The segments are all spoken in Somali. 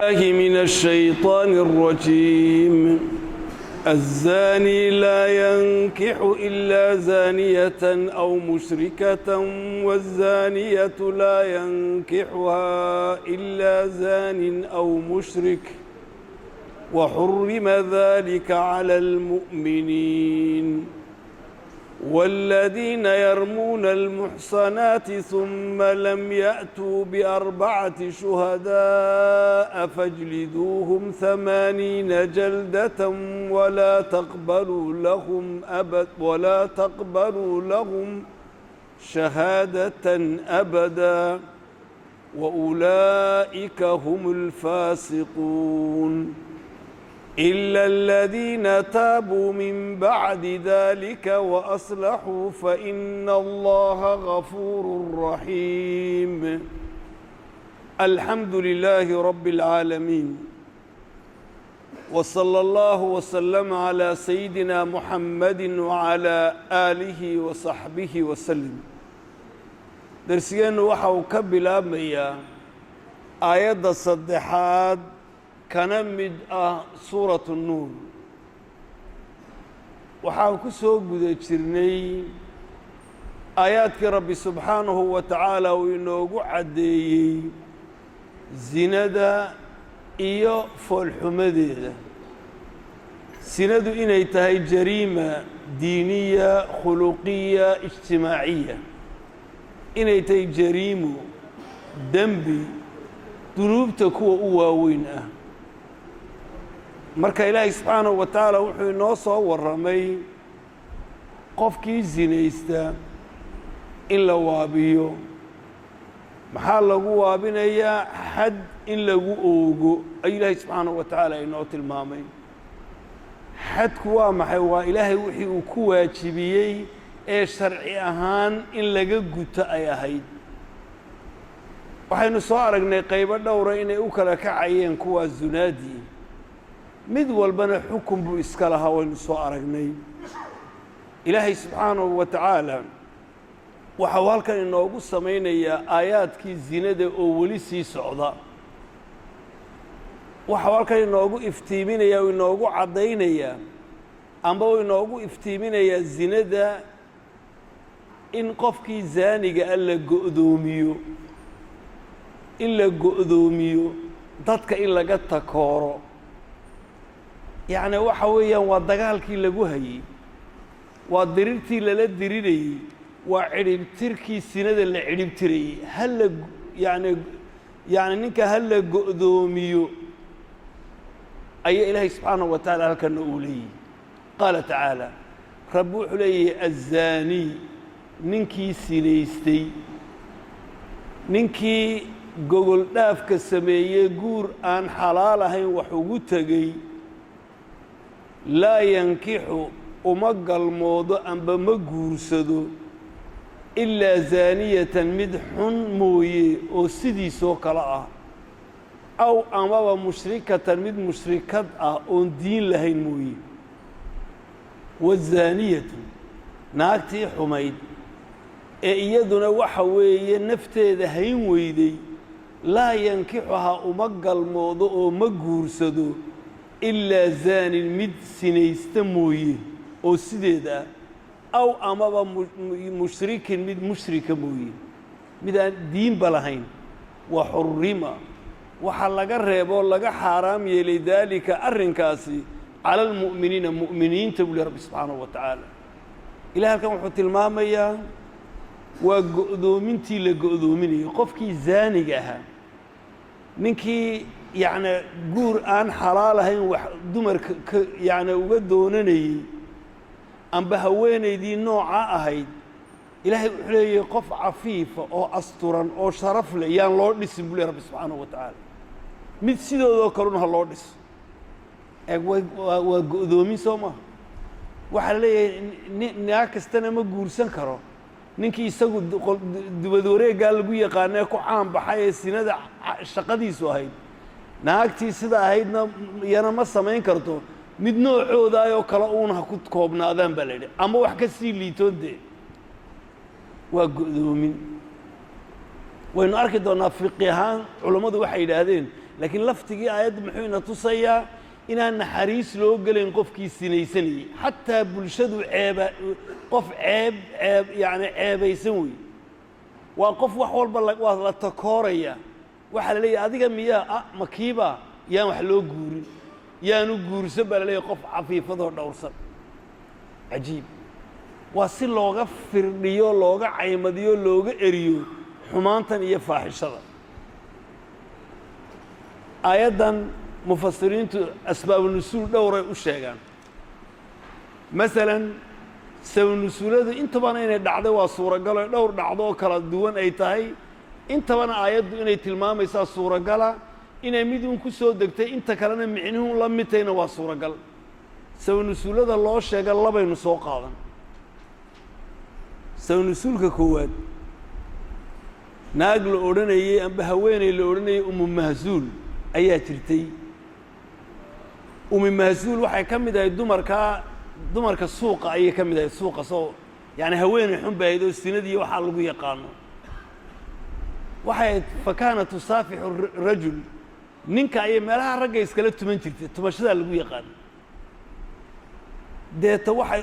الله من الشيطان الرجيم. الزاني لا ينكح إلا زانية أو مشركة والزانية لا ينكحها إلا زان أو مشرك وحرم ذلك على المؤمنين. والذين يرمون المحصنات ثم لم يأتوا بأربعة شهداء فاجلدوهم 80 جلدة ولا تقبلوا لهم شهادة أبدا وأولئك هم الفاسقون إلا الذين تابوا من بعد ذلك وأصلحوا فإن الله غفور رحيم. الحمد لله رب العالمين وصلى الله وسلم على سيدنا محمد وعلى آله وصحبه وسلم. درسيان وحاو كبلاميا آيات الصدحات kana mid ah suuratu nuur. waxaan ku soo guda jirnay aayaadkii rabbi subxaanahu wa tacaala uu inoogu caddeeyey zinada iyo foolxumadeeda. sinadu inay tahay jariima diiniya khuluqiya ijtimaaciya, inay tahay jariimo dembi dunuubta kuwa u waaweyn ah. marka ilaahay subxaanahu wa tacaala wuxuu inoo soo warramay qofkii zinaysta in la waabiyo. maxaa lagu waabinayaa? xad in lagu oogo ayuu ilaahay subxaanahu wa tacaala inoo tilmaamay. xadku waa maxay? waa ilaahay wixii uu ku waajibiyey ee sharci ahaan in laga guto ay ahayd. waxaynu soo aragnay qaybo dhowra inay u kala kacayeen kuwaa zunaadii, mid walbana xukun buu iska lahaa. waynu soo aragnay ilaahay subxaanahu wa tacaala waxau halkan inoogu samaynayaa aayaadkii zinada oo weli sii socda. waxau halkan inoogu iftiiminayaa oo inoogu caddaynayaa amba uu inoogu iftiiminayaa zinada in qofkii zaaniga ah la go'doomiyo, in la go'doomiyo, dadka in laga takooro. yacni waxa weeyaan waa dagaalkii lagu hayey, waa dirirtii lala dirinayey, waa cidhibtirkii sinada la cidhibtirayey. hala yacni ninka hala go'doomiyo ayaa ilaahay subxaanahu wa tacaala halkana uu leeyahy. qaala tacaala, rabbi wuxuu leeyahay azaanii, ninkii sinaystay, ninkii gogol dhaafka sameeyey, guur aan xalaal ahayn wax ugu tegey, laa yankixu uma galmoodo amba ma guursado ilaa zaaniyatan mid xun mooye oo sidiisoo kale ah, aw amaba mushrikatan mid mushrikad ah oon diin lahayn mooye. wazaaniyatu, naagtii xumayd ee iyaduna waxa weeye nafteeda hayn weyday, laa yankixuhaa uma galmoodo oo ma guursado ilaa zaanin mid sinaysta mooye oo sideeda ah, aw amaba mushrikin mid mushrika mooye, mid aan diinba lahayn. wa xurrima, waxaa laga reeboo laga xaaraam yeelay daalika arrinkaasi cala almu'miniina, mu'miniinta buu leh rabbi subxaanahu wa tacaala. ilahi halkan wuxuu tilmaamayaa waa go'doomintii la go'doominayo qofkii zaaniga ahaa, ninkii yacni guur aan xalaal ahayn wax dumarka yacni uga doonanayey amba haweenaydii nooca ahayd. ilaahay wuxuu leeyahay qof cafiifa oo asturan oo sharaf leh yaan loo dhisin buu leh rabbi subxaanahu wa tacaala. mid sidoodoo kaluna ha loo dhiso. waa go'doomin soo maha. waxaa la leeyahay naag kastana ma guursan karo. ninkii isagu dibad wareeggaa lagu yaqaanee ku caan baxay ee sinada shaqadiisu ahayd, naagtii sida ahaydna yana ma samayn karto. mid noocoodaayoo kale uuna ha ku koobnaadaan baa la yidhi, ama wax ka sii liitoon dee. waa go'doomin. waynu arki doonaa fiqi ahaan culammadu waxay yidhaahdeen laakiin laftigii aayaddu muxuu ina tusayaa inaan naxariis loo gelayn qofkii sinaysanayey xataa bulshadu qof yani ceebaysan wey waa qof wax walba waa la takooraya waxaa la leeyahay adiga miyaa makiiba yaan wax loo guurin yaanu guursan baa la leeyahay qof cafiifadoo dhowrsan cajiib waa si looga firdhiyo looga caymadiyo looga eriyo xumaantan iyo faaxishada aayaddan mufasiriintu asbaabu nusuul dhowray u sheegaan masalan sabab nusuuladu intabana inay dhacday waa suuragalo dhowr dhacdo oo kala duwan ay tahay intabana aayaddu inay tilmaamaysaa suuragala inay mid uun ku soo degtay inta kalena micnuhu la midtayna waa suuragal sabab nusuulada loo sheega labaynu soo qaadan sabab nusuulka koowaad naag la odhanayey amba haweeney la odhanayey umu mahsuul ayaa jirtay umu mahsuul waxay ka mid ahayd dumarka suuqa ayay ka mid ahayd suuqa soo yani haweeney xun bay ahayd oo sinadii waxaa lagu yaqaano waxay ahayd fa kaana tusaafixu rajul ninka ayay meelaha ragga iskala tuman jirtay tumashadaa lagu yaqaano deeta waxay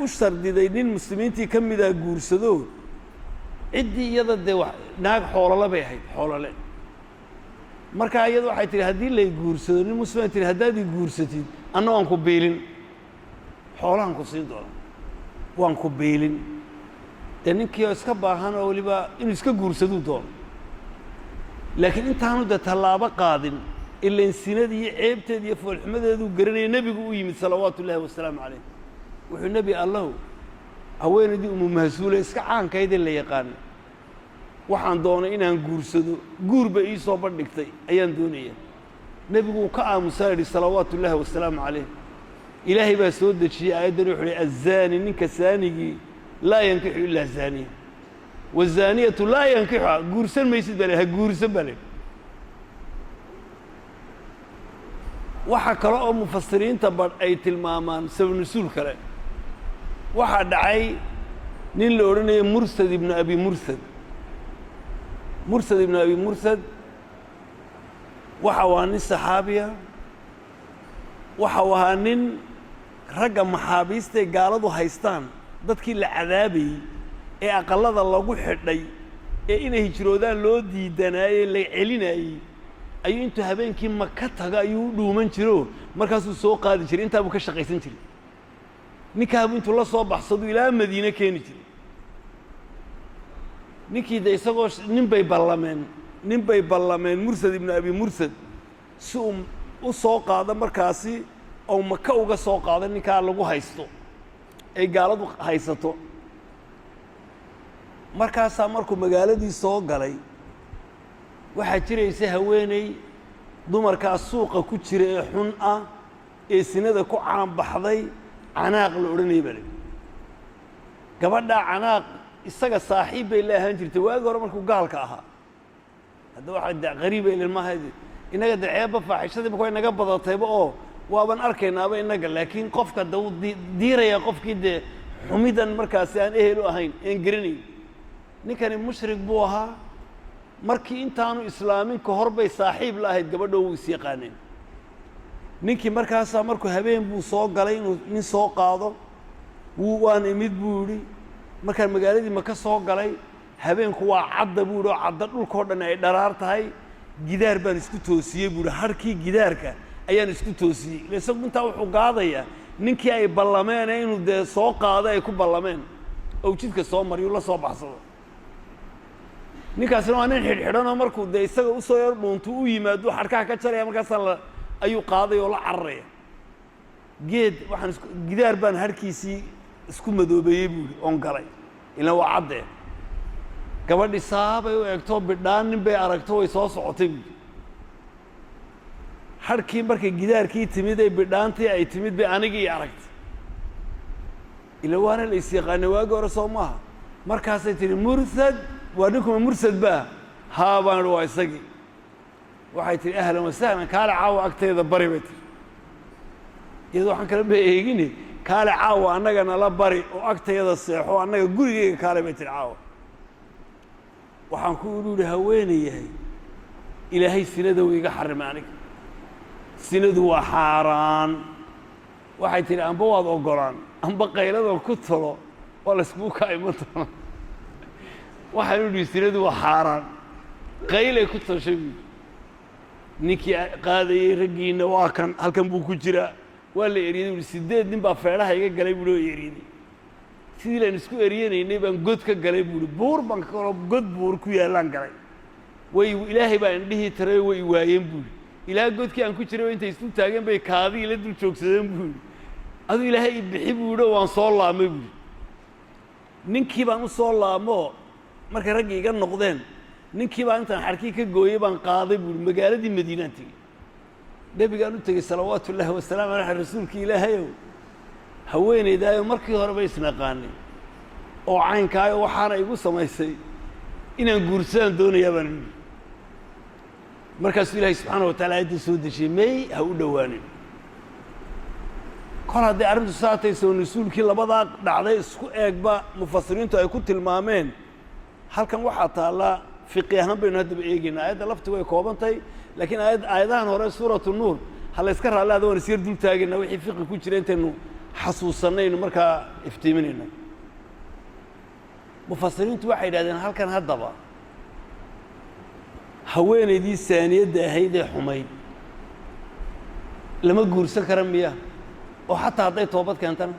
u shardiday nin muslimiintii ka mida guursado ciddii iyada dee naag xoolole bay ahayd xoolole markaa iyada waxay tihi haddii lay guursado nin muslima tihi haddaad ii guursatid anna waan ku biilin xoolahan ku siin doona waan ku biilin dee ninkii oo iska baahan oo weliba inuu iska guursaduu doono laakiin intaanu dee tallaabo qaadin ilain sinadii iyo ceebteed iyo foolxumadeeduu garanaya nebigu u yimid salawaatu ullaahi wasalaamu calayh wuxuu nebi allahu haweenaydii umu mahsuule iska caankaydee la yaqaana waxaan doonay inaan guursado guurba ii soo bandhigtay ayaan doonaya nebigu uu ka aamusaa yidhi salawaatu ullaahi wasalaamu calayh ilaahay baa soo dejiyey aayaddan wuxuu hi azaani ninka saanigii laa yankixu ilaa zaaniya wazaaniyatu laa yankixuha guursan maysid baa le ha guursan baa le waxaa kale oo mufasiriinta badh ay tilmaamaan sabab nusuul kale waxaa dhacay nin la odhanaya mursad ibnu abi mursad waxa waa nin saxaabiya waxa uu ahaa nin ragga maxaabiistay gaaladu haystaan dadkii la cadaabayey ee aqallada lagu xidhay ee inay hijroodaan loo diidanaayey la celinaayey ayuu intuu habeenkii maka taga ayuu u dhuuman jiro markaasuu soo qaadi jiray intaa buu ka shaqaysan jiray ninkaabu intuu la soo baxsaduu ilaa madiine keeni jiray ninkii de isagoo nin bay ballameen mursad ibnu abi mursad si uu u soo qaado markaasi oo maka uga soo qaado ninkaa lagu haysto ay gaaladu haysato markaasaa markuu magaaladii soo galay waxaa jiraysa haweeney dumarkaa suuqa ku jira ee xun ah ee sinada ku caanbaxday canaaq la odhanayay baa le gabadhaa canaaq isaga saaxiib bay la ahaan jirtay waagi hore markuu gaalka ahaa hadda waxaa de qariiba ilan maaha innaga de ceebba faaxishadiiba way naga badatayba oo waaban arkaynaaba innaga laakiin qofka de wuu diirayaa qofkii dee xumidan markaasi aan ehel u ahayn een garanayn ninkani mushrik buu ahaa markii intaanu islaamin ka hor bay saaxiib la ahayd gabadho wuu is yaqaaneen ninkii markaasaa markuu habeen buu soo galay inuu nin soo qaado waan imid buu yidhi markaan magaaladii maka soo galay habeenku waa cadda buu yidhi oo cadda dhulkao dhan ay dharaar tahay gidaar baan isku toosiyey buu yidhi harkii gidaarka ayaan isku toosiyey ila isagu intaa wuxuu gaadayaa ninkii ay ballameene inuu dee soo qaado ay ku ballameen ou jidka soo mariyuu la soo baxsado ninkaasina waa nin xidhxidhanoo markuu dee isaga usoo yar dhuuntu u yimaado xadhkaha ka jaraya markaasaa ayuu qaaday oo la cararaya gidaar baan harkiisii isku madoobeeyey buu yidhi oon galay ilaan waa caddee gabadhii saabay u eegtoo bidhaan nin bay aragto way soo socotay buui harkii markay gidaarkii timid ee bidhaantii ay timid bay anigii aragtay ila waana la is yaqaanay waagi hore soo maaha markaasay tihi mursad waa ninkuma mursad baa haa baan idhi waa isagii waxay tihi ahlan wasahlan kaale caawa agteeda bari bay tihi iyadoo waxaan kala ba eegine kaale caawa annaga nala bari oo agtayada seexo annaga gurigeyga kaale bay tihi caawa waxaan ku uluuli haweenayahay ilaahay sinada uu iga xarimay aniga sinadu waa xaaraan waxay tiri amba waad ogolaan amba qaylada ku talo waa la isku ka imato waxaan uluuli sinadu waa xaaraan qaylay ku tashay ninkii qaadayay raggiina waa kan halkan buu ku jiraa waa la eriyay 8 nin baa feedhaha iga galay buu eriyay sidii laan isku eriyanaynay baan god ka galay buu buur baan ka god buur ku yaalan galay way ilaahay baa indhihi taray way waayeen buu ilaa godkii aan ku jiray intay isu taageen bay kaadii la dul joogsadeen buu adu ilaahay bixi buu waan soo laamay buu ninkii baan u soo laamo marka raggi iga noqdeen ninkii baan intaan xarkii ka gooyay baan qaaday buu magaaladii Madiina tagay nabigaan u tagay salawaatullaahi wa salaamu alayhi rasuulkii ilaahay haweeneydaayo markii hore bay isnaqaanay oo caynkaayo waxaana igu samaysay inaan guursadaan doonayaa baan markaas ilaahay subxaanahu wa ta'aala inta soo dejiyay may ha u dhawaanin kol haddii arrintu saatay soo nasuulkii labadaa dhacday isku eegba mufasiriintu ay ku tilmaameen halkan waxaa taala fiqi ahaan baynu hadda eegaynaa aayadda lafti way koobantahay laakiin aayadahan hore suuratu nuur hal iska raalaada waan isir dul taagayna wixii fiqi ku jira intaynu xasuusanayno markaa iftiiminayna mufasiriintu waxay yidhahdeen halkan haddaba haweenaydii saaniyadda ahayd ee xumayd lama guursan kara miya oo xataa hadday toobad keentana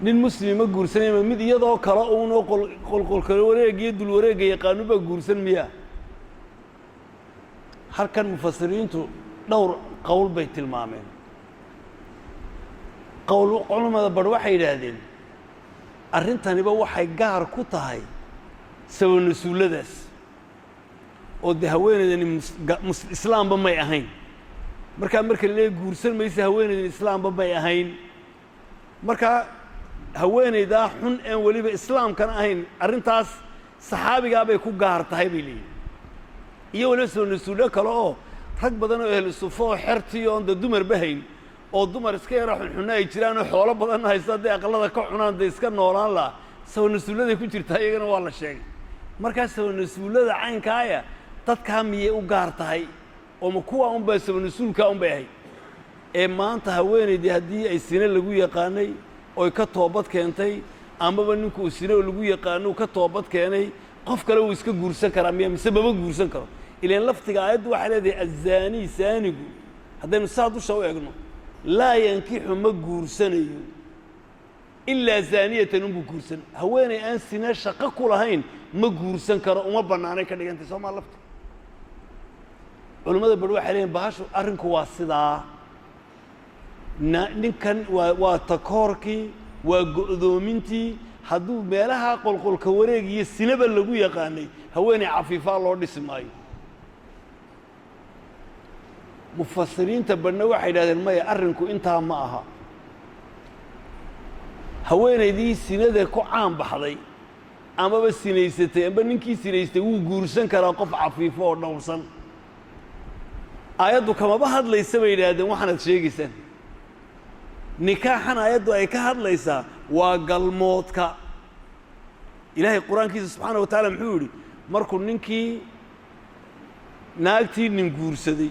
nin muslima guursanayma mid iyadoo kale uunoo qolqolkale wareeg iyo dul wareega yaqaanu baa guursan miya halkan mufasiriintu dhowr qowl bay tilmaameen qowl culimada bar waxay yidhaahdeen arrintaniba waxay gaar ku tahay sabab nasuuladaas oo de haweeneydani islaamba may ahayn markaa marka la guursan maysa haweeneydani islaamba may ahayn markaa haweeneydaa xun aan weliba islaamkan ahayn arrintaas saxaabigaa bay ku gaar tahay bay leeyihin iyo weliba soo nasuulo kale oo rag badan oo ehlu sufo oo xertii oon da dumar bahayn oo dumar iska yara xunxunna ay jiraan oo xoolo badan haysta hadday aqalada ka cunaan dee iska noolaan laha soo nasuuladay ku jirtaa iyagana waa la sheegay markaas soo nasuulada caynkaaya dadkaa miyay u gaar tahay oo ma kuwa unbaa soo nasuulkaa unbay ahayd ee maanta haweenaydii haddii ay sine lagu yaqaanay oy ka toobad keentay amaba ninkuu sine lagu yaqaano ka toobad keenay qof kale uu iska guursan karaa miya mise maba guursan karo ileen laftiga aayaddu waxay leedahay azzaani saanigu haddaynu saa dusha u eegno laa yankixu ma guursanayo ilaa zaaniyatan unbuu guursan haweenay aan sine shaqo ku lahayn ma guursan karo uma bannaanay ka dhigantay soomaa lafta culimmada bar waxay leeyihin bahashu arrinku waa sidaa ninkan waa takoorkii waa go'doomintii hadduu meelaha qolqolka wareeg iyo sinaba lagu yaqaanay haweenay cafiifaa loo dhisi maayo mufasiriinta badhna waxay yidhahdeen maya arrinku intaa ma aha haweenaydii sinada ku caan baxday amaba sinaysatay amba ninkii sinaystay wuu guursan karaa qof cafiifo oo dhowrsan aayaddu kamaba hadlaysa bay yidhaahdeen waxaanaad sheegaysaan nikaaxan aayaddu ay ka hadlaysaa waa galmoodka ilaahay qur-aankiisa subxaana wa tacaala muxuu yidhi markuu ninkii naagtii nin guursaday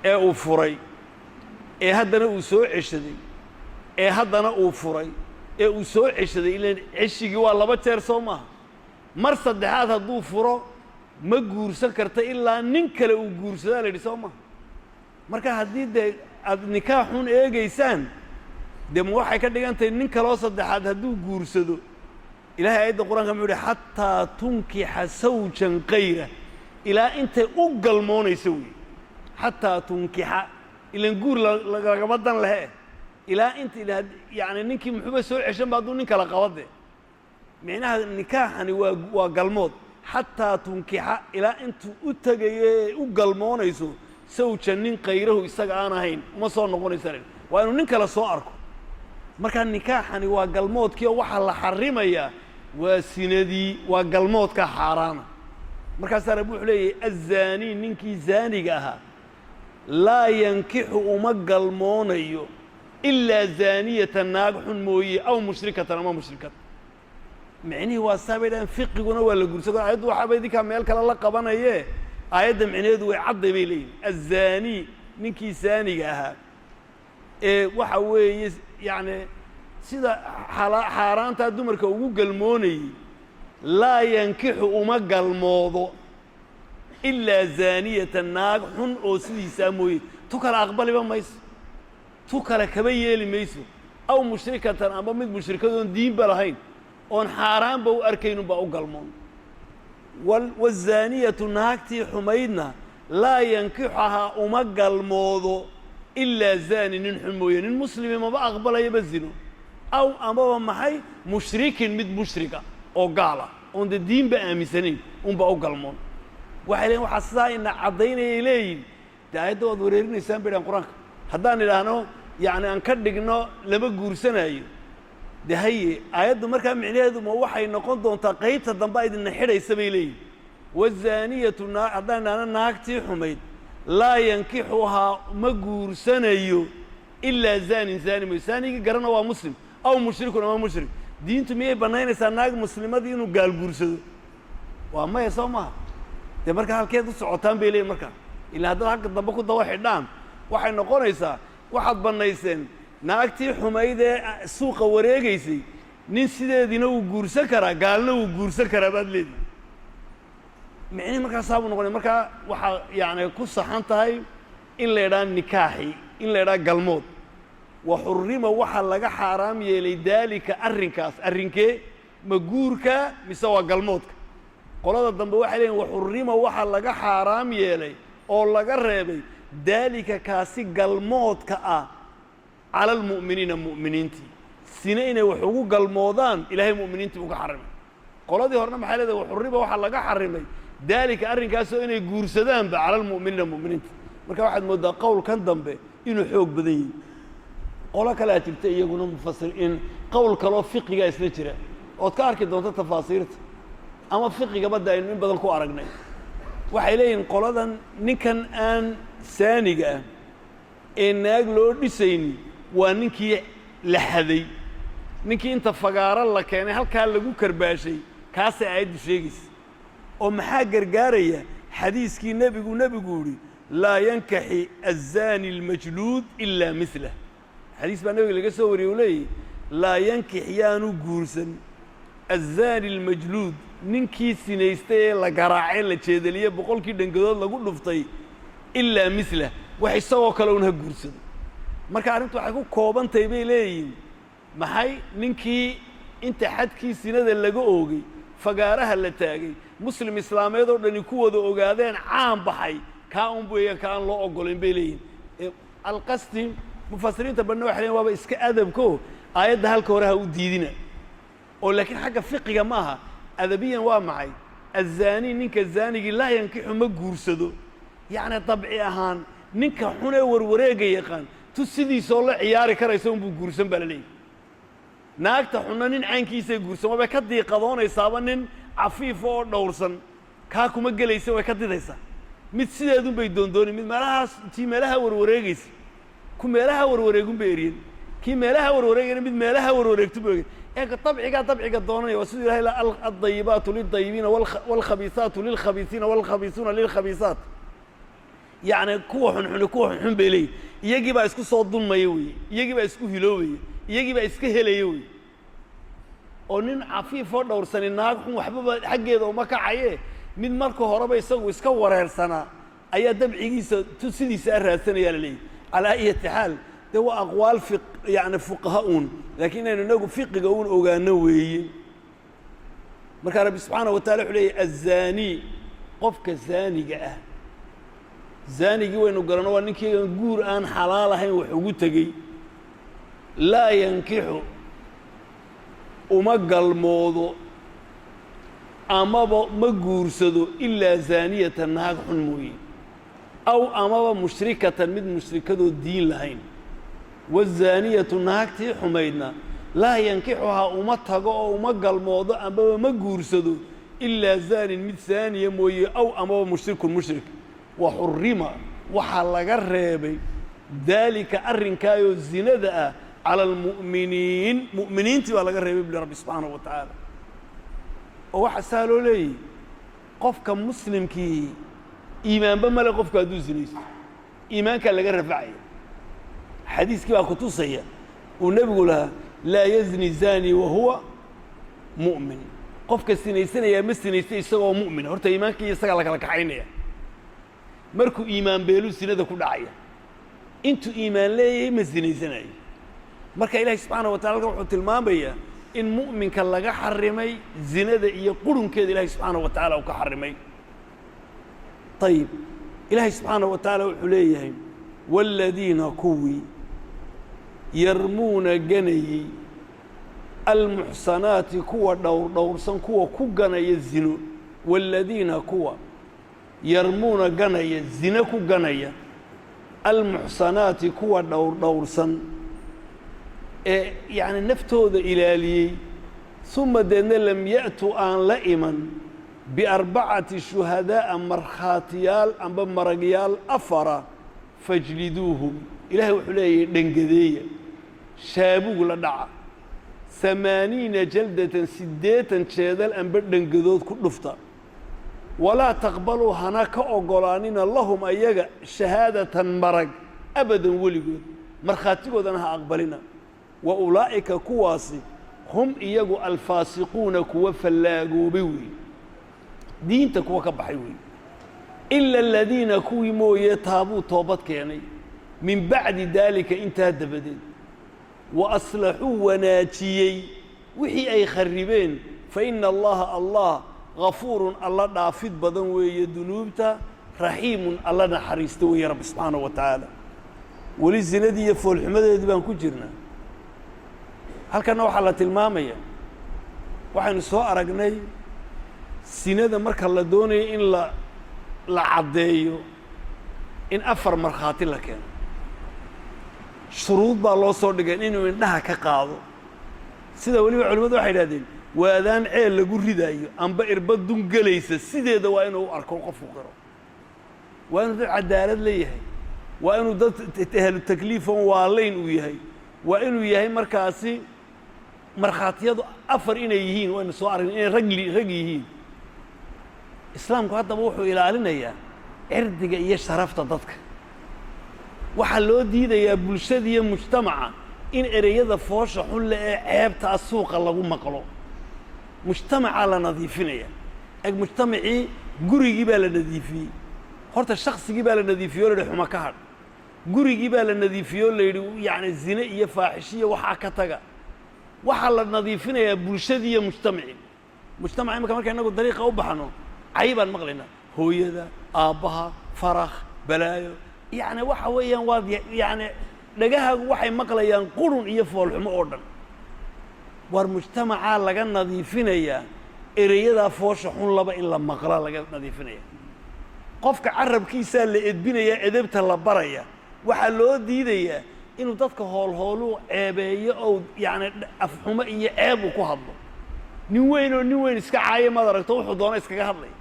ee uu furay ee haddana uu soo ceshaday ee haddana uu furay ee uu soo ceshaday ilaan ceshigii waa 2 jeer soo maaha mar saddexaad hadduu furo ma guursan karta ilaa nin kale uu guursadaa la yidhi soo maaha marka haddii dee aad nikaaxun eegaysaan dee ma waxay ka dhigan tahay nin kaloo saddexaad hadduu guursado ilaahay aayadda qur-aanka muxuu yidhi xataa tunkixa sawjan kayra ilaa intay u galmoonayso wey xataa tunkixa ilan guur lagama dan lehe ilaa inta yacni ninkii muxuuba soo ceshan ba hadduu nin kala qabade micnaha nikaaxani waa galmood xataa tunkixa ilaa intuu u tegayo ee u galmoonayso sawjan nin kayrahu isaga aan ahayn uma soo noqonaysa waa inuu nin kale soo arko markaa nikaaxani waa galmoodkii oo waxaa la xarimayaa waa sinadii waa galmoodka xaaraana markaasaa rabbi wuxuu leeyahay azzaanii ninkii zaaniga ahaa laa yankixu uma galmoonayo ilaa zaaniyatan naag xun mooye aw mushrikatan ama mushrikad معنيه واسابيدان فقهنا ولا قرصة عيد وحبيدي كمال كلا الله قبنا إيه عيد معنيه ذو عض بيلين الزاني نكي ساني جاها وحوي يعني سيدا حاران تدمر كوجو قلموني لا ينكح أمق الموضوع إلا زانية الناق حن أو سيدي ساموي توكل أقبل بميس توكل كبيه لميسو أو مشركة أما من مشركة دين بلهين أون حاران بو أركين بو قلمون والزانية ناقتي حميدنا لا ينكحها أمق الموضوع إلا زاني ننحموين المسلم ما بأقبل يبزنه أو أما محي مشرك مد مشركة أو قالة أون الدين بأمي سنين بو قلمون وحيلين وحسا إن عضينا إليين تايدو ودوريرين إسان بيدان قرآن حدان إلهانو يعني أنكدقنا لما قرسنا أيو ده هي آيات مركا معنيه ما وحي نقول دون تقيت الضنبايد النحيرة يسمي والزانية حدان أنا ناكتي حميد لا ينكحها مقرسنا أيو إلا زاني مساني قرنا ومسلم أو مشرك وما مشرك دين تميه بناين إسان ناك مسلمة دينو قال قرسنا وما يسومها ده مركا هالكيد السعوتان بيلي مركا إلا هذا حق الضباكو ضوا حدام وحي نقونيسا واحد بنايسين naagtii xumaydee suuqa wareegaysay nin sideedina uu guursan karaa gaalna uu guursan karaa baad leedahay micni markaa saabu noqonay markaa waxa yaani ku saxan tahay in la yiraahdo nikaaxi in la yiraahdo galmood wa xurrima waxa laga xaraam yeelay dalika arrinkaas arrinkee ma guurka mise waa galmoodka qolada dambe waxa leeyahay wa xurrima waxa laga xaraam yeelay oo laga reebay dalika kaasi galmoodka ah على المؤمنين مؤمنينتي سنين وحقوق قلمودان إلهي مؤمنينتي بك حرمي قولادي هرنا محل هذا وحربه وحلقة حرمي ذلك أرن كاسو إنه جورسدان على المؤمنين مؤمنينتي مركا واحد مدة قول كان ذنبه إنه حقوق بدين قولا كلا تبتئي يقولون مفسر إن قول كلا فقه جاي سنتره أذكر كده دون تفاسير أما فقه بدأ إنه بدل كو عرقنا وحيلين قولادا نكن أن سانجة إن أجلو ديسيني وانكي لحدي نكي انت فقار الله كان هل كان لغو كرباشي كاسي عيد شيغيس ومحا قرقارية حديث كي نبي قولي لا ينكحي الزاني المجلود إلا مثله حديث بان نبي لغا سوري ولي لا ينكحيانو قورسن الزاني المجلود ننكي سينيستي لقراعي لتشيدلية بقول كي دنقضان لغو نفطي إلا مثله waxay soo kaloon ha guursado marka arintu waxay ku kooban tahay bay leeyihiin maxay ninkii inta xadkii sinada laga oogay fagaaraha la taagay muslim islaameed oo dhan ku wada ogaadeen caan baxay ka un buuyan ka aan loo ogoleen bay leeyihiin alqasdi mufassiriinta banna waxay leeyihiin waaba iska adabko aayadda halka hore ha u diidina oo laakiin xagga fiqiga maaha adabiyan waa maxay الزاني ninka zaanigi la yankiixu ma guursado yaani dabci ahaan ninka xun ee warwareega yaqaan tu sidiisoo la ciyaari karayso uu guursan balay naagta xunna nin caankiisa guursan waa ka diiqadoonaysaaba nin cafiif oo dhowrsan ka kuma galaysa way ka didaysa mid sideedu bay doondoonay mid meelaha warwareegaysa ku meelaha warwareegun beeriyeen ki meelaha warwareegayna mid meelaha warwareegtu beegay ee dabciga doonay waa sidoo ilaahay ad-dayyibatu lid-dayyibiina wal-khabithatu lil-khabithiina wal-khabithuna lil-khabithat يعني كوحن بيلي يجي بقى اسكو صدون ما يوي يجي بقى اسكو هلوي يجي بقى اسكو هليوي ونن عفيف دور سنه ناقحون وحبا حقيده وما كعيه من marka horeba isagu iska wareersana ayaa dabcigiisa tusidiisa raadsanaya leey ala ay taxal dawa aqwal yani fuqahaun laakiin inagu fiqiga uu ogaano weeye marka rabbi subhanahu wa ta'ala xulay az-zani qofka zaaniga ah زانيجي وينو قرنا ونكي نقول أن حلالة هين وحقوق تجي لا ينكحوا ومقل الموضوع أما مجورسدو إلا زانية ناقح موي أو أما مشركة مد مشركة الدين لهين والزانية ناقتي حميدنا لا ينكحها ومتها ومقل الموضوع أما مجورسدو إلا زاني مد ثانية موي أو أما مشرك وحرم وحلق الرابي ذلك أرنكايو الزنا على المؤمنين مؤمنين تبالغ الرابي برب سبحانه وتعالى waxa saaloo leeyahay qofka muslimkii iimaanba male qofku hadduu zinaysto iimaankaa laga rafacaya xadiiskii baa ku tusaya uu nebigu lahaa laa yazni zani wahuwa mu'min qofka sinaysanayaa ma sinaystay isagoo mu'mina horta iimaankii isagaa la kala kaxaynaya markuu iimaan beelu sinada ku dhacaya intuu iimaan leeyahay ma sinaysanayo marka ilaahay subxaana wa tacala wuxuu tilmaamayaa in mu'minka laga xarimay zinada iyo qurunkeeda ilaahay subxaana wa tacaala uu ka xarimay ayib ilaahay subxaana wa tacaala wuxuu leeyahay waaladiina kuwii yarmuuna ganayey almuxsanaati kuwa dhowrsan kuwa ku ganaya zino waaladiina kuwa yarmuuna ganaya zino ku ganaya almuxsanaati kuwa dhowrsan ee yacni naftooda ilaaliyey uma deedna lam ya'tuu aan la iman biarbacati shuhadaa'a markhaatiyaal amba maragyaal afara fajliduuhum ilaahay wuxuu leeyahay dhangadeeya shaabug la dhaca 80 jaldatan 80 jeedal amba dhangadood ku dhufta walaa taqbaluu hana ka ogolaanina lahum ayaga shahaadatan marag abadan weligood markhaatigoodana ha aqbalina wa ulaa'ika kuwaasi hum iyagu alfaasiquuna kuwa fallaagoobay weeye diinta kuwa ka baxay weeye ila aladiina kuwii mooye taabuu toobad keenay min bacdi daalika intaa dabadeed wa aslaxuu wanaajiyey wixii ay kharribeen fa ina allaha allah gafuurun alla dhaafid badan weeye dunuubta raxiimun alla naxariista weeye rabbi subxaanahu wa tacaala weli zinadii iyo foolxumadeedii baan ku jirnaa halkanna waxaa la tilmaamaya waxaynu soo aragnay sinada marka la doonayo in la caddeeyo in 4 markhaati la keeno shuruud baa loo soo dhigay inuu indhaha ka qaado sida weliba culimmadu waxay idhahdeen waadaan ceel lagu ridaayo amba irbad dun gelaysa sideeda waa inuu arko qofku qiro waa inuu dad cadaalad leeyahay waa inuu dad ahlu takliifon waalayn uu yahay waa inuu yahay markaasi markhaatiyadu 4 inay yihiin waynu soo aragnay inay rag yihiin islaamku haddaba wuxuu ilaalinayaa cirdiga iyo sharafta dadka waxaa loo diidayaa bulshada iyo mujtamaca in ereyada foosha xun leh ee ceebtaa suuqa lagu maqlo mujtamacaa la nadiifinaya eg mujtamacii gurigii baa la nadiifiyey horta shaksigii baa la nadiifiyey oo la yidhi xuma ka hadh gurigii baa la nadiifiyey oo la yidhi yacni zine iyo faaxishiya waxaa ka taga waxaa la nadiifinayaa bulshadii iyo mujtamacii mujtamaca imika marka innagu dariiqa u baxno cay baan maqlaynaa hooyada aabbaha farakh balaayo yacni waxa weeyaan waad yacni dhagahaagu waxay maqlayaan qurun iyo foolxumo oo dhan war mujtamacaa laga nadiifinayaa ereyadaa foosha xun laba in la maqla laga nadiifinaya qofka carabkiisaa la edbinayaa edebta la baraya waxaa loo diidayaa inuu dadka hoolhooluu ceebeeyo oo yacni afxumo iyo ceeb uu ku hadlo nin weyn iska caaya maad aragto wuxuu doona iskaga hadlaya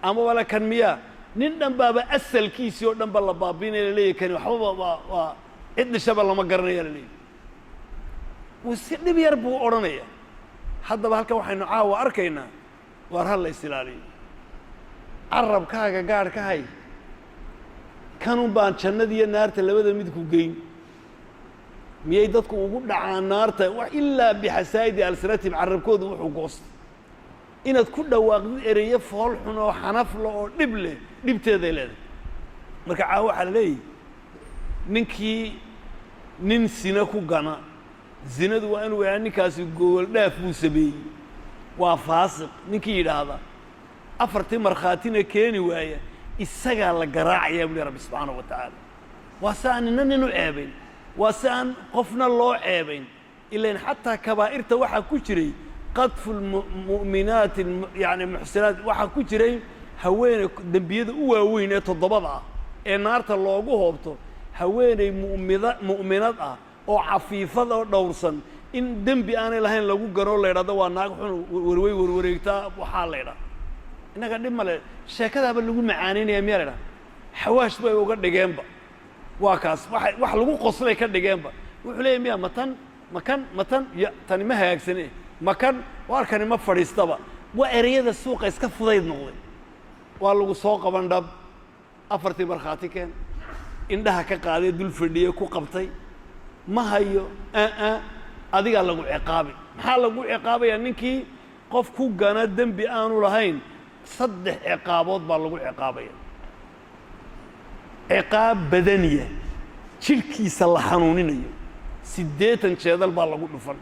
ama wala kan miyaa nin dhan baaba asalkiisii oo dhan ba la baabiinaya laleeyahy kani waxbaba waa cid dhishaba lama garanaya laleeyahy wuu si dhib yar buu odhanaya haddaba halkan waxaynu caawa arkaynaa waar hal la isilaaliyo carabkaaga gaadh ka hay kanun baan jannada iyo naarta labada mid ku geyn miyay dadku ugu dhacaan naarta wax ilaa bixasaa'idi alsinatihim carabkoodu wuxuu goostay inaad ku dhawaaqdid ereyo fool xun oo xanafla oo dhib leh dhibteeday leedahay marka caawa waxaa la leeyahy ninkii nin sina ku gana zinadu waa inuu yahay ninkaasi gogol dhaaf buu sameeyey waa faasiq ninkii yidhaahda 4 markhaatina keeni waaya isagaa la garaacayaa buli rabbi subxaanahu wa tacaala waa si aan nina nin u ceebayn waa si aan qofna loo ceebayn ilain xataa kabaa'irta waxaa ku jiray qadfu lmu'minaati yani muxsinaat waxaa ku jiray haweeney dembiyada u waaweyn ee 7 ah ee naarta loogu hoobto haweeney mu'minad ah oo cafiifad oo dhowrsan in dembi aanay lahayn lagu gano la yidhahdo waa naag xun warwareegtaa waxaa la yidhaha innaga dhib male sheekadaaba lagu macaanaynaya miyaa la yidhaha xawaash bay uga dhigeenba waa kaas wax lagu qoslay ka dhigeenba wuxuu leeyahy miya matan ya tani ma hagaagsane makan waarkani ma fadhiistaba waa ereyada suuqa iska fudayd noqday waa lagu soo qaban dhab afartii markhaati keen indhaha ka qaaday dul fadhiye ku qabtay ma hayo adigaa lagu ciqaabay maxaa lagu ciqaabayaa ninkii qof ku gana dembi aanu lahayn 3 ciqaabood baa lagu ciqaabaya ciqaab badaniya jirkiisa la xanuuninayo 80 jeedal baa lagu dhufan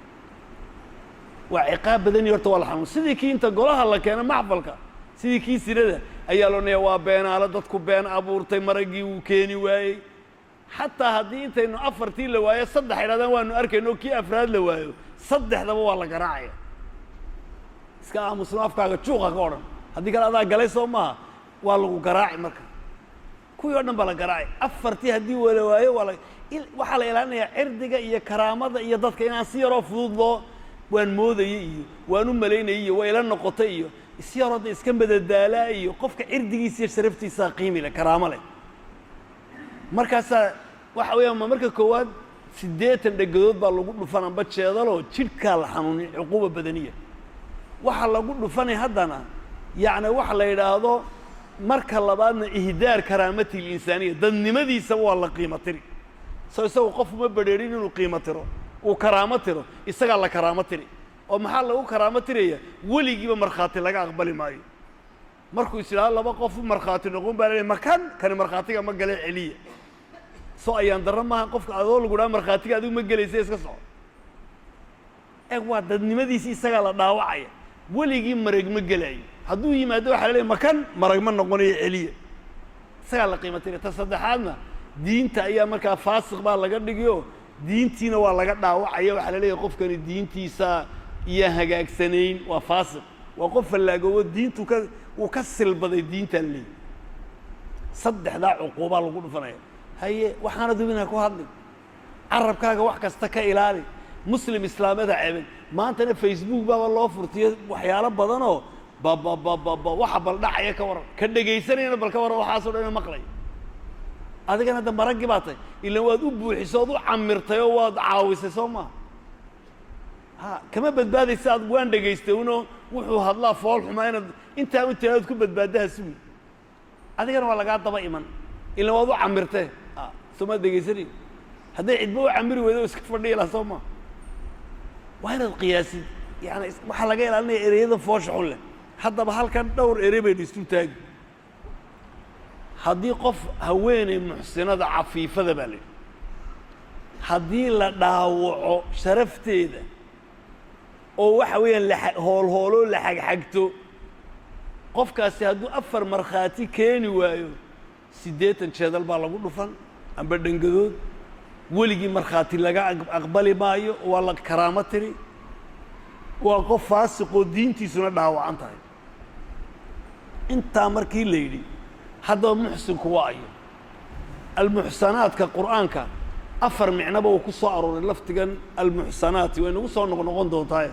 waa ciqaab badaniya horta waa la xanuun sidii kii inta golaha la keenay maxfalka sidii kii sirada ayaa loo neeyaa waa beenaale dadku been abuurtay maragii uu keeni waayey xataa haddii intaynu afartii la waayo 3 idhahdaan waanu arkayno kii afraad la waayo 3daba waa la garaacaya iska aamusno afkaaga juuqa ka odhan haddii kale adaa galay soo maaha waa lagu garaaci marka kuwii oo dhan baa la garaacay afartii haddii wala waayo waxaa la ilaalinayaa cirdiga iyo karaamada iyo dadka inaan si yaroo fudud loo waan moodayay iyo waan u malaynayay iyo waa ila noqotay iyo si yaroo da iska madadaalaa iyo qofka cirdigiisa iyo sharaftiisa qiimi leh karaamo leh markaasaa waxa weeyaan marka koowaad 80 dhegadood baa lagu dhufan amba jeedaloo jidhkaa la xanuunin cuquuba badaniya waxa lagu dhufanay haddana yacni waxa la yidhaahdo marka labaadna ihdaar karaamati linsaaniya dadnimadiisa waa la qiimo tiri soo isagu qof uma badheerin inuu qiimo tiro uu karaamo tiro isagaa la karaamo tiri oo maxaa lagu karaamo tiraya weligiiba markhaati laga aqbali maayo markuu is yidhaahdo 2 qof markhaati noqon baa leeyahay makan kani markhaatiga ma gale celiya soo ayaan darro maaha qofka adoo lagu dhaha markhaatiga adigu ma gelaysa iska soco waa dadnimadiisi isagaa la dhaawacaya weligii marag ma gelayo hadduu yimaado waxaa la leeyahay makan marag ma noqonayo celiya isagaa la qiimo tiri ta saddexaadna diinta ayaa markaa faasiq baa laga dhigiyo diintiina waa laga dhaawacaya waxaa la leeyahay qofkani diintiisa iyo hagaagsanayn waa faasiq waa qof fallaagoobo diintu uu ka silbaday diintaan leeyahay 3daa cuquubaa lagu dhufanaya haye waxaana dubinaa ku hadlin carabkaaga wax kasta ka ilaali muslim islaamada ceebin maantana facebook baaba loo furtiyo waxyaalo badanoo waxa bal dhacaya ka waran ka dhegaysanayna bal ka waran waxaasoo dhan maqlay adigana hadda maragii baa tahay ilaa waad u buuxisay ood u camirtay oo waad caawisay soo maaha kama badbaadaysa aad waan dhegaystay uno wuxuu hadlaa fool xumaa inaad intaa u tiraad ku badbaadaha sugi adigana waa lagaa daba iman ilaa waad u camirtay soo ma dhegaysanay hadday cidba u camiri weydo iska fadhiya la soo maaha waa inaad qiyaasid yani waxaa laga ilaalinaya ereyada foosha xun leh haddaba halkan dhowr erey baynu isu taagi haddii qof haweeney muxsinada cafiifada baa layidhi haddii la dhaawaco sharafteeda oo waxa weeyaan hoolhooloo la xagxagto qofkaasi hadduu 4 markhaati keeni waayo 80 jeedal baa lagu dhufan amba dhangadood weligii markhaati laga aqbali maayo waa la karaamo tiri waa qof faasiqoo diintiisuna dhaawacan tahay intaa markii la yidhi haddaba muxsinku waa ayo almuxsanaadka qur'aanka 4 micnoba uu ku soo arooray laftigan almuxsanaati way nagu soo noqon doontaa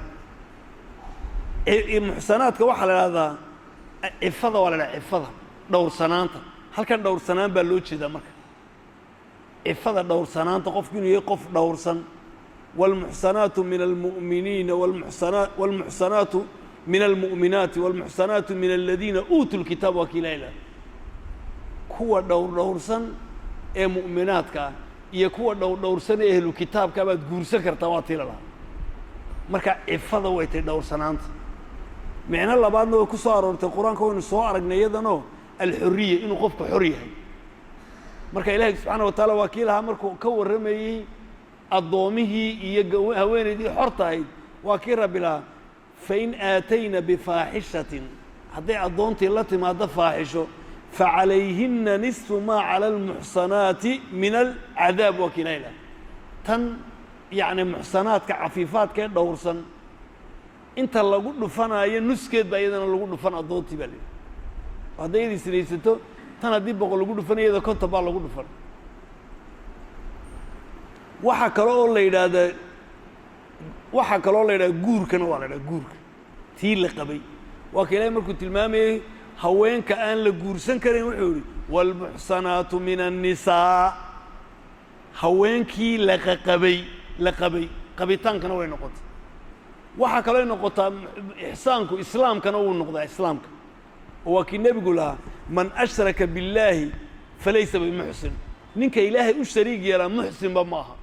muxsanaadka waxaa la idhahdaa cifada waa la idhaha cifada dhowrsanaanta halkan dhowrsanaan baa loo jeedaa marka cifada dhowrsanaanta qofku inuu yahay qof dhowrsan والمحصنات من المؤمنين والمحصنات من المؤمنات والمحصنات من الذين أوتوا الكتاب وكلا إله كوا دورسن مؤمنات كا يكوا دورسن أهل الكتاب كما تقول سكر تواتير الله مركا عفظة ويت دورسنانت معنى الله بعد إنه كسر القرآن كون الصور جنيدنا الحرية إنه قفك حرية مركا إله سبحانه وتعالى وكيلها مركو كور رمي الضومه هوين دي حرتاي وكير بلا فإن آتينا بفاحشة هذه الضونتي التي ما فاحشه فعليهن نصف ما على المحصنات من العذاب وكليلا تن يعني محصنات كعفيفات كده دورسن انت اللي قلت فانا ينسكت بايدنا اللي قلت فانا الضونتي بالي هذا يدي سليسته تنا دي بقول قلت فانا إذا كنت بالله قلت فانا waxa kale oo la yiraahdo guurkana waa la yiraahdo guurka tii la qabay waa kale markuu tilmaamay haweenka aan la guursan karin wuxuu yiri wal muhsanatu minan nisaa haweenkii la qabay qabitaankana way noqotay waxa kale noqotaa ihsaanku islaamkana uu noqdaa islaamka oo kii nabigu lahaa man ashraka billahi falaysa bimuhsin ninka ilaahay u shariig yeelaa muhsin ba maaha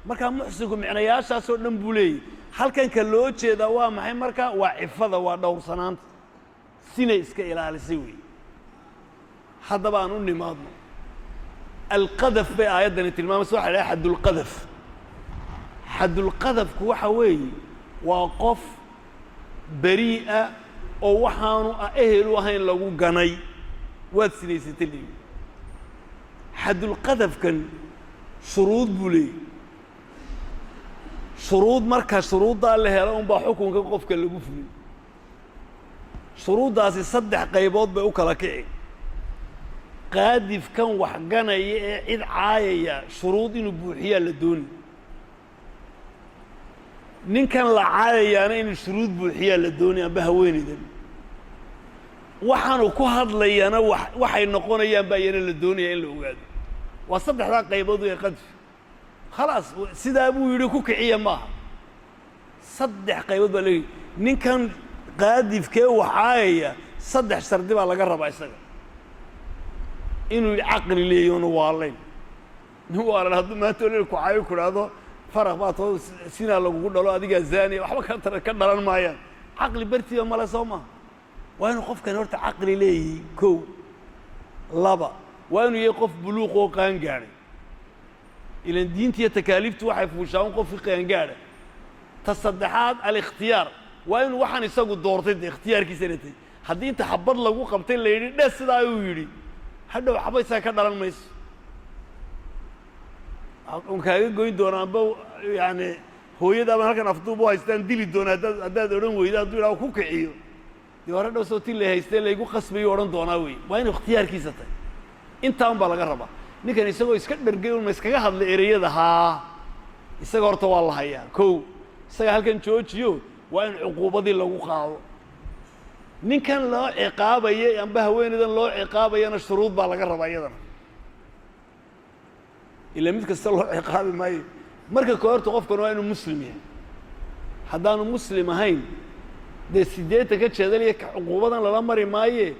marka muhsinku micnayaashaas oo dhan buu leeyahay halkan ka loo jeeda waa maxay marka waa cifada waa dhowrsanaanta sinay iska ilaalisay weey haddaba aan u nimaadno alqadaf bay aayadani tilmaamayso waxa la xadul qadaf xadul qadafku waxa weeye waa qof bari'a oo waxaanu ahel u ahayn lagu ganay waad sinaysatay leeyahay xadul qadafkan shuruud buu leeyahay shuruud marka shuruudda la helo un baa xukunka qofka lagu fulin shuruuddaasi saddex qaybood bay u kala kici qaadifkan wax ganaya ee cid caayaya shuruud inuu buuxiyaa la dooni ninkan la caayayaana inuu shuruud buuxiyaa la dooni amba haweenaydan waxaanu ku hadlayana waxay noqonayaan baa iyana la doonaya in la ogaado waa saddexdaa qaybood ee qadfi khalaas sidaa buu yidhi ku kiciya maaha saddex qaybood baa leeyahay ninkan qaadifkee wax caayaya saddex shardi baa laga rabaa isaga inuu caqli leeyahay waalayn waalan hadduu maanta olol ku caayo ku dhahdo faraq baa too sinaa lagugu dhalo adigaa zaaniya waxba ka dhalan maayaan caqli bartiiba male soo maaha waa inuu qofkan horta caqli leeyahay kow laba waa inuu yahay qof buluuq oo qaan gaadhay ilan diinta iyo takaaliiftu waxay fuushaan qofkii qaan gaadhay ta saddexaad al-ikhtiyaar waa inuu waxaan isagu doortay ikhtiyaarkiisa inay tahay haddii inta xabad lagu qabtay la yidhi dhe sidaa uu yidhi hadhow waxba isaga ka dhalan mayso un kaaga goyn doona amba yani hooyadaabaan halkan afduub u haystaan dili doona haddaad odhan weyda hadduu idhaha ku kiciyo dee hore dhow soo ti la haystee laygu qasbayo odhan doonaa wey waa inuu ikhtiyaarkiisa tahay intaa un baa laga rabaa ninkan isagoo iska dhargay un ma iskaga hadla ereyada haa isaga horta waa la hayaa kow isaga halkan joojiyo waa in cuquubadii lagu qaado ninkan loo ciqaabayo amba haweenaydan loo ciqaabayana shuruud baa laga rabaa iyadana ilaa mid kasta loo ciqaabi maayo marka ka horta qofkan waa inuu muslim yahay haddaanu muslim ahayn dee 80 ka jeedaliya cuquubadan lala mari maaye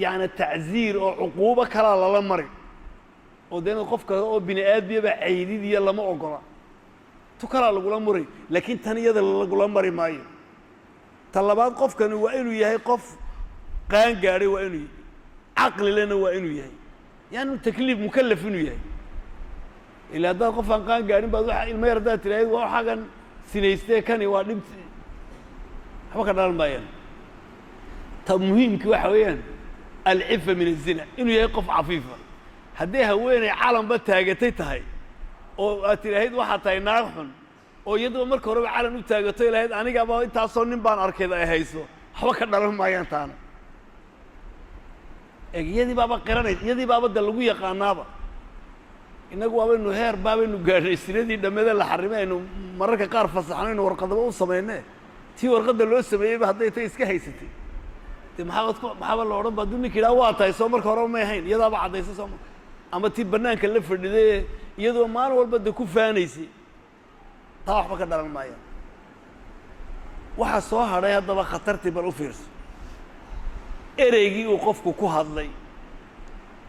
yani tacziir oo cuquubo kalaa lala mari oo dee qofka oo bini aadmiyaba caydid iyo lama ogola tu kalaa lagula muray laakiin tan iyada lagula mari maayo ta labaad qofkani waa inuu yahay qof qaan gaadhay waa inuu caqli lena waa inuu yahay yani takliif mukallaf inuu yahay ilaa haddaad qof aan qaan gaadhin baad waxa ilmo yar haddaad tiraahid waa xagan sinaystee kani waa dhibti waxba ka dhalan maayaan ta muhiimkii waxa weeyaan alcifa min azina inuu yahay qof cafiifa haddii haweenay calanba taagatay tahay oo aad tiraahid waxaa tahay naag xun oo iyaduba marka horeba calan u taagato ilahayd anigaba intaasoo nin baan arkayd ay hayso waxba ka dhalan maayaan taana iyadii baaba qiranaysa iyadii baaba da lagu yaqaanaaba innagu waabaynu heer baabaynu gaadhnay sinadii dhammeeda la xarrimay aynu mararka qaar fasaxnaynu warqadaba u samaynee tii warqadda loo sameeyeyba hadday tay iska haysatay dee maxaaba la odhan ba hadduu ninka yidhaha waa tahay soo marka horeba may ahayn iyadaaba caddaysa soo maa ama tii bannaanka la fadhiday iyadoo maalin walba de ku faanaysay taa waxba ka dhalan maayaan waxaa soo hadhay haddaba khatartii bal u fiirso ereygii uu qofku ku hadlay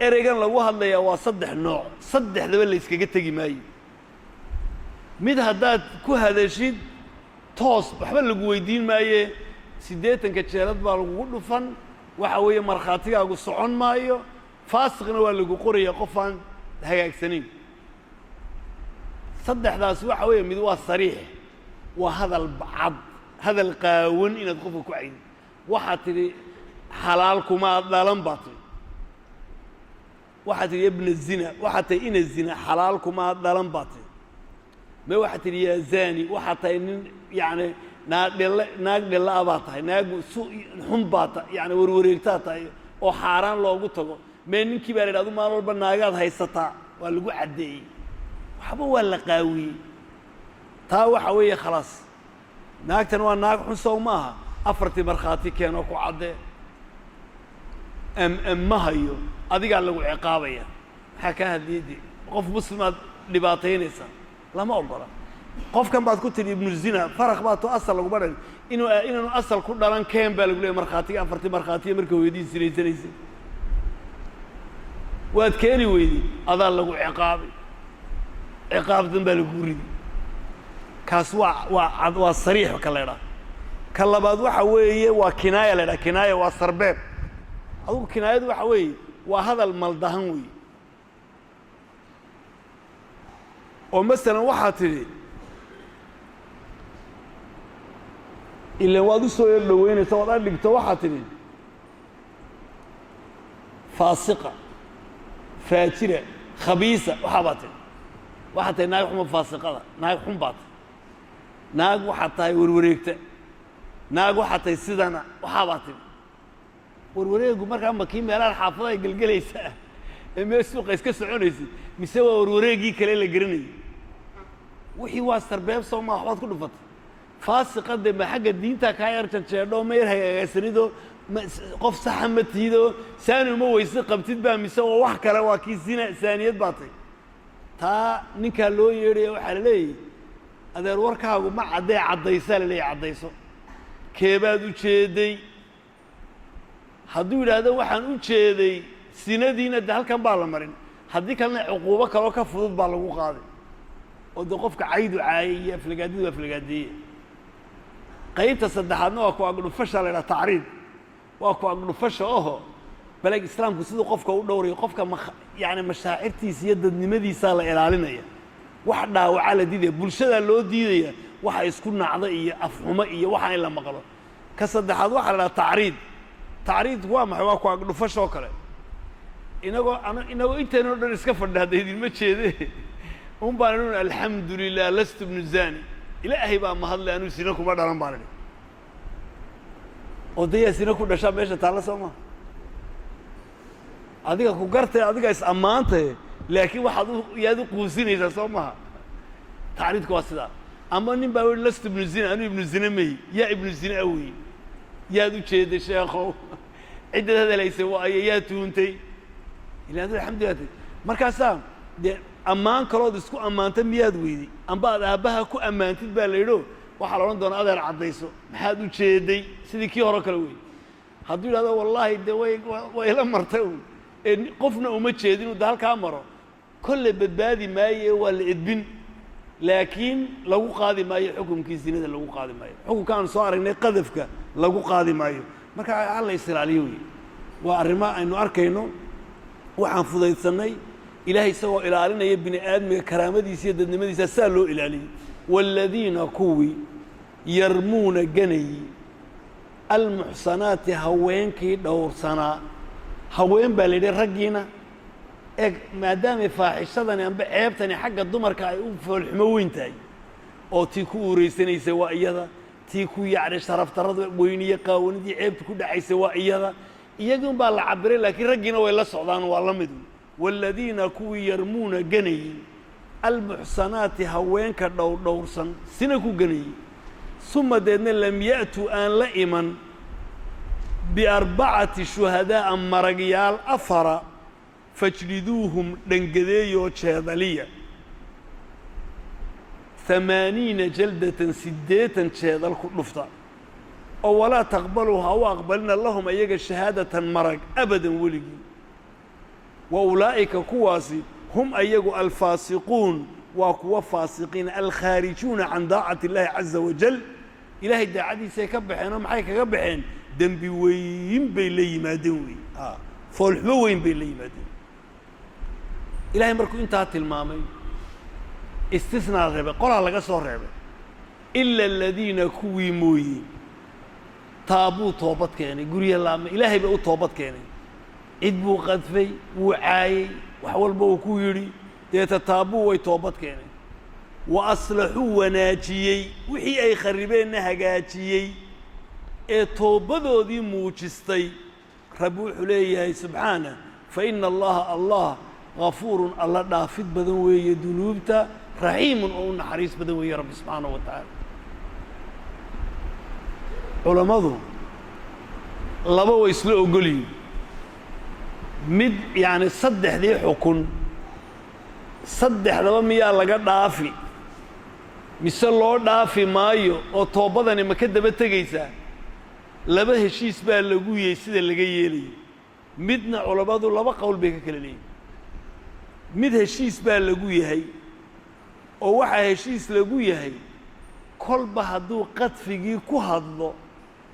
ereygan lagu hadlayaa waa saddex nooc saddexdaba la yskaga tegi maayo mid haddaad ku hadashid toos waxba lagu weydiin maaye 80 jeerad baa lagugu dhufan waxa weeye markhaatigaagu socon maayo faasiqna waa lagu qoraya qof aan hagaagsanayn saddexdaas waxa weeye mid waa sariix waa hadal cad hadal qaawan inaad qofka ku caydid waxaad tidhi xalaal kuma dhalan baad tidhi waxaad tidhi ibna zina waxaad tahay ina zina xalaal kuma dhalan baad tidhi ma waxaad tidhi yaa zaani waxaad tahay nin yani naag dhella baad tahay naag xun baad tahay yani warwareegtaad tahay oo xaaraan loogu tago mee ninkii baa la yidhahdo maalin walba naagaad haysataa waa lagu caddeeyey waxba waa la qaawiyey taa waxa weeye khalaas naagtan waa naag xun sow maaha afartii markhaati keenoo ku caddee ma hayo adigaa lagu ciqaabaya maxaa kaa hadliyadii qof muslimaad dhibaataynaysaa lama ogola qofkan baad ku tidhi ibnu zina faraq baa to asal laguma dhan inuu asal ku dhalan keen baa lagu leeyahay markhaatiga afartii markhaatiya marka hooyadii sinaysanaysay waad keeni weydi adaa lagu ciqaabay ciqaabdan baa lagu ridi kaas waa sariix ka leedhaa ka labaad waxa weeye waa kinaaya leedhaa kinaaya waa sarbeeb adugu kinaayadu waxa weeye waa hadal maldahan weeye oo masalan waxaa tidhi ilaan waad u soo yar dhoweynaysa waad adhigto waxaa tidhi faasiqa faajira khabiisa waxaa baa tidhi waxaad tahay naag xuma faasiqada naag xun baa tahay naag waxaad tahay warwareegta naag waxaad tahay sidana waxaa baa tidhi warwareegu markaa ma kii meelaha xaafadaha gelgelaysaa ee meel suuqa iska soconaysay mise waa warwareegii kale la garanayay wixii waa sarbeeb soo maa waxbaad ku dhufatay faasiqade ma xagga diinta kaa yar janjeedho ma yar hagaagsanidoo qof saxa ma tihido saani uma weyse qabtid baa mise oo wax kale waa kii saaniyad baa tay taa ninkaa loo yeedhaya waxaa la leeyahy adeer warkaagu ma caddee caddaysaa la leeyahy caddayso keebaad u jeeday hadduu yidhaahdo waxaan u jeeday sinadiina de halkan baa la marin haddii kalena cuquubo kaloo ka fudud baa lagu qaaday oo dee qofka caydu caayay iyo aflagaadidu aflagaadeeye qaybta saddexaadna waa ku agdhufasha la ydhaha tacriid waa ku agdhufasha oho balag islaamku siduu qofka u dhowrayo qofka yani mashaacirtiisa iyo dadnimadiisaa la ilaalinaya wax dhaawaca la diidaya bulshadaa loo diidaya waxa isku nacda iyo afxumo iyo waxa in la maqlo ka saddexaad waxaa la dhaha tacriid tacriidku waa maxay waa ku agdhufasha oo kale inagoo intaynoo dhan iska fadha hadda idinma jeede un baan idhin alxamdu lilah lastu bnu zani ilaahay baa mahadle anuu sina kuma dhalan baan idhi oo dayaa sina ku dhashaa meesha taalla soo maha adiga ku gartay adiga is ammaantay laakiin waxaad yaad u quusinaysaa soo maha tacriidku waa sidaa ama nin baa wii lastu ibnu zina anuu ibnu zina mahi yaa ibnu zina awey yaad u jeeday sheekhow ciddaad hadalaysay waa aya yaa tuuntay ila adu alxamdulilah markaasaa dee ammaan kalood isku ammaanta miyaad weyday amba ad aabbaha ku ammaantid baa la yidho waxaa la odhan doonaa adeer caddayso maxaad u jeeday sidii kii hore kale wey hadduu yidhahdo wallaahi dee way ila martay un ee qofna uma jeedin uu da halkaa maro kolle badbaadi maayo ee waa la edbin laakiin lagu qaadi maayo xukumkii zinada lagu qaadi maayo xukunka aan soo aragnay qadafka lagu qaadi maayo marka alla isilaaliyo wey waa arrimo aynu arkayno waxaan fudaydsanay ilaahay isagoo ilaalinaya bini aadmiga karaamadiisa iyo dadnimadiisa saa loo ilaaliyey waaladiina kuwii yarmuuna ganayey almuxsanaati haweenkii dhowrsanaa haween baa la yidhi raggiina eeg maadaamay faaxishadani amba ceebtani xagga dumarka ay u foolxumo weyn tahay oo tii ku uuraysanaysay waa iyada tii ku yacni sharaftarrada weyniye qaawanidii ceebta ku dhacaysay waa iyada iyagiun baa la cabiray laakiin raggiina way la socdaan waa la mid waaladiina kuwii yarmuuna ganayey almuxsanaati haweenka dhowrdhowrsan sina ku ganayey suma deedna lam ya'tuu aan la iman biarbacati shuhadaa'a maragyaal afara fajliduuhum dhangadeeyoo jeedaliya 80 jaldatan 80 jeedal ku dhufta oo walaa taqbaluu ha u aqbalina lahum ayaga shahaadatan marag abadan weligii wa ulaa'ika kuwaasi hum ayagu alfaasiquun waa kuwa faasiqiin alkhaarijuuna can daacati illaahi caza wajal ilaahay daacadiisay ka baxeen oo maxay kaga baxeen dembi weyn bay la yimaadeen wey foolxumo weyn bay la yimaadeen ilaahay markuu intaa tilmaamay istisnaa reebay qolaa laga soo reebay ila aladiina kuwii mooye taabuu toobad keenay gurya laama ilaahay baa u toobad keenay cid buu qadfay wuu caayey wax walba uu ku yidhi deeta taabuu way toobad keenay wa aslaxuu wanaajiyey wixii ay kharribeenna hagaajiyey ee toobadoodii muujistay rabbi wuxuu leeyahay subxaana fa ina allaha allah gafuurun alla dhaafid badan weeye dunuubta raxiimun oo u naxariis badan weeye rabbi subxaanahu wa tacaala culammadu laba way isla ogolyihin mid yacni saddexdii xukun saddexdaba miyaa laga dhaafi mise loo dhaafi maayo oo toobadani ma ka daba tegaysaa laba heshiis baa lagu yeey sida laga yeelayo midna culamadu laba qowl bay ka kala leeyihiin mid heshiis baa lagu yahay oo waxaa heshiis lagu yahay kolba hadduu qadfigii ku hadlo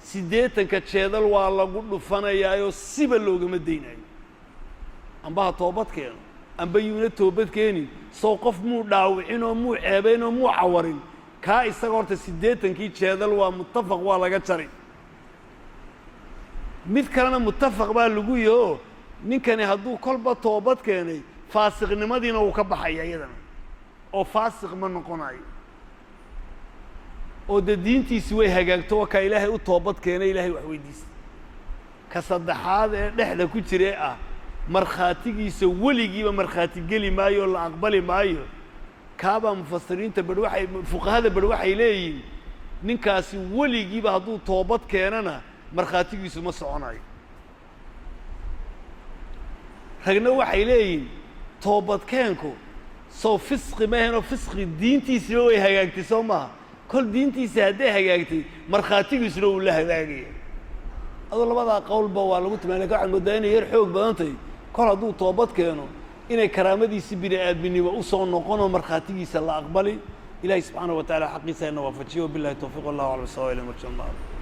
80 jeedal waa lagu dhufanayaayo siba loogama daynayo amba ha toobad keeno amba yuuna toobad keenin soo qof muu dhaawicin oo muu ceebayn oo muu cawarin kaa isaga horta 80 jeedal waa muttafaq waa laga jaray mid kalena muttafaq baa lagu yaho ninkani hadduu kolba toobad keenay faasiqnimadiina uu ka baxaya iyadana oo faasiq ma noqonayo oo diintiisi way hagaagto ka ilaahay u toobad keenay ilaahay wax weydiisay ka saddexaad ee dhexda ku jiray markhaatigiisa weligiiba markhaati geli maayo la aqbali maayo kaaba mufassiriinta bad waxay fuqahada bad waxay leeyihiin ninkaasi weligiiba hadduu toobad keenana markhaatigiisu ma soconayo ragna waxay leeyihiin toobad keenku soo fisqi ma ahayno fisqi diintiisa way hagaagtay soo maaha kol diintiisa hadday hagaagtay markhaatigiisuna uu la hagaagaya adoo labada qowlba waa lagu tilmaamay waxaan moodaa inay yar xoog badantay kol hadduu toobad keeno inay karaamadiisa bini'aadminimo u soo noqono markhaatigiisa la aqbali ilaahay subxaanahu wa tacaala xaqiisa inoo waafajiyo billahi tawfiiq wallahu aclam sawaa ila marjan allah